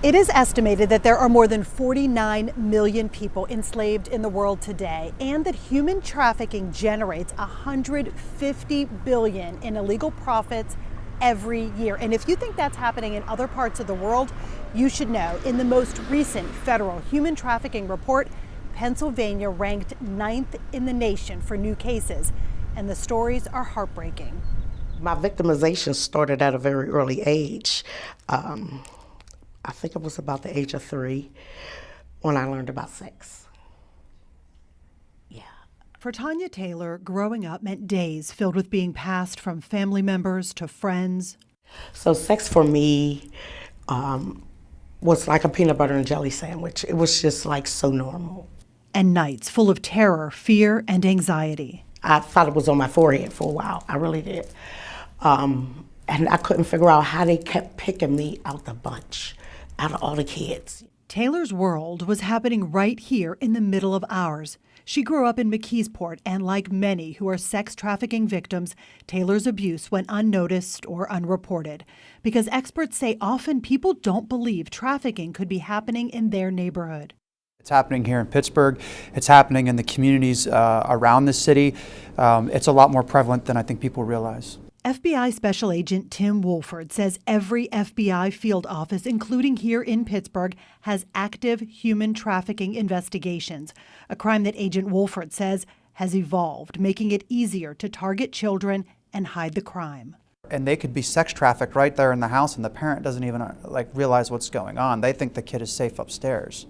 It is estimated that there are more than 49 million people enslaved in the world today, and that human trafficking generates $150 billion in illegal profits every year. And if you think that's happening in other parts of the world, you should know. In the most recent federal human trafficking report, Pennsylvania ranked 9th in the nation for new cases, and the stories are heartbreaking. My victimization started at a very early age. I think it was about the age of 3 when I learned about sex. Yeah. For Tanya Taylor, growing up meant days filled with being passed from family members to friends. So sex for me was like a peanut butter and jelly sandwich. It was just like so normal. And nights full of terror, fear, and anxiety. I thought it was on my forehead for a while. I really did. And I couldn't figure out how they kept picking me out the bunch, out of all the kids. Taylor's world was happening right here in the middle of ours. She grew up in McKeesport, and like many who are sex trafficking victims, Taylor's abuse went unnoticed or unreported. Because experts say often people don't believe trafficking could be happening in their neighborhood. It's happening here in Pittsburgh. It's happening in the communities around the city. It's a lot more prevalent than I think people realize. FBI Special Agent Tim Wolford says every FBI field office, including here in Pittsburgh, has active human trafficking investigations, a crime that Agent Wolford says has evolved, making it easier to target children and hide the crime. And they could be sex trafficked right there in the house, and the parent doesn't even realize what's going on. They think the kid is safe upstairs.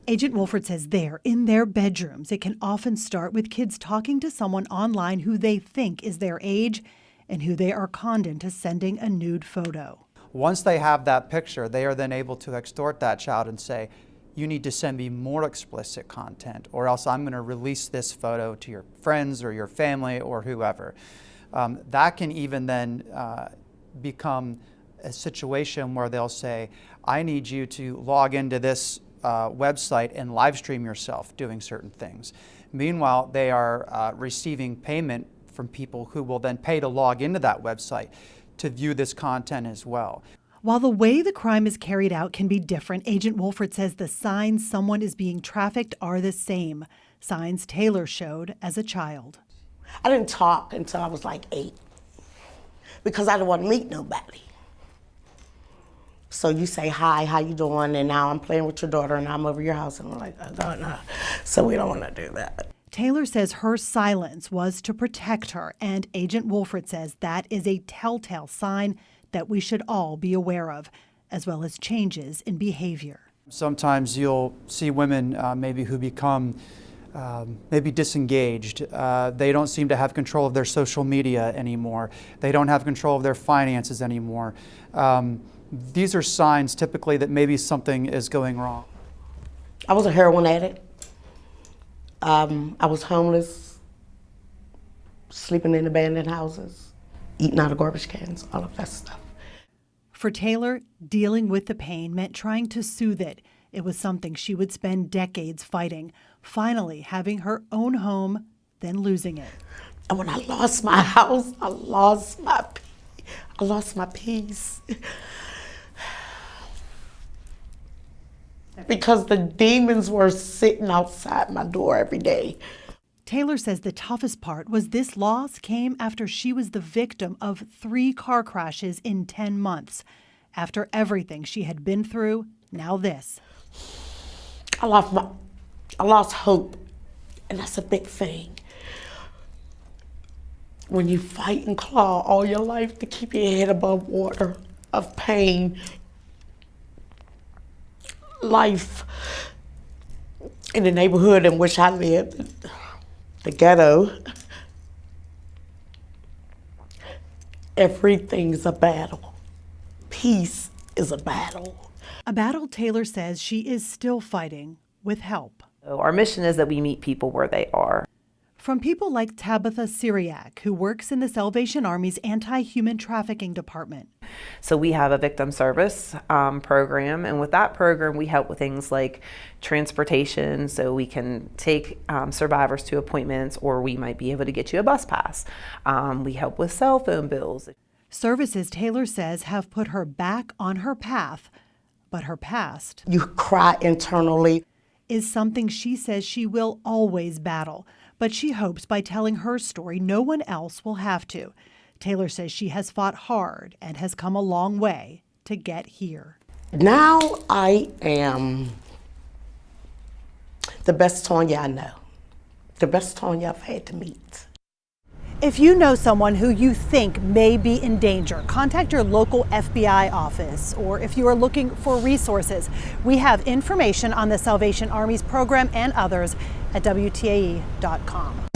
Agent Wolford says there, in their bedrooms, it can often start with kids talking to someone online who they think is their age and who they are conned into sending a nude photo. Once they have that picture, they are then able to extort that child and say, you need to send me more explicit content, or else I'm going to release this photo to your friends or your family or whoever. That can even then become a situation where they'll say, I need you to log into this website and live stream yourself doing certain things. Meanwhile, they are receiving payment from people who will then pay to log into that website to view this content as well. While the way the crime is carried out can be different, Agent Wolford says the signs someone is being trafficked are the same, signs Taylor showed as a child. I didn't talk until I was like 8 because I didn't want to meet nobody. So you say, hi, how you doing? And now I'm playing with your daughter and I'm over your house. And I'm like, no. So we don't want to do that. Taylor says her silence was to protect her, and Agent Wolford says that is a telltale sign that we should all be aware of, as well as changes in behavior. Sometimes you'll see women maybe who become maybe disengaged. They don't seem to have control of their social media anymore. They don't have control of their finances anymore. These are signs typically that maybe something is going wrong. I was a heroin addict. I was homeless, sleeping in abandoned houses, eating out of garbage cans, all of that stuff. For Taylor, dealing with the pain meant trying to soothe it. It was something she would spend decades fighting, finally having her own home, then losing it. And when I lost my house, I lost my peace. Because the demons were sitting outside my door every day. Taylor says the toughest part was this loss came after she was the victim of 3 car crashes in 10 months. After everything she had been through, now this. I lost hope, and that's a big thing. When you fight and claw all your life to keep your head above water of pain, life in the neighborhood in which I lived, the ghetto, everything's a battle. Peace is a battle. A battle Taylor says she is still fighting with help. Our mission is that we meet people where they are. From people like Tabitha Syriac, who works in the Salvation Army's anti-human trafficking department. So we have a victim service program, and with that program we help with things like transportation, so we can take survivors to appointments, or we might be able to get you a bus pass. We help with cell phone bills. Services Taylor says have put her back on her path, But her past You cry internally. is something she says she will always battle. But she hopes by telling her story, no one else will have to. Taylor says she has fought hard and has come a long way to get here. Now I am the best Tonya I know. The best Tonya I've had to meet. If you know someone who you think may be in danger, contact your local FBI office, or if you are looking for resources, we have information on the Salvation Army's program and others at WTAE.com.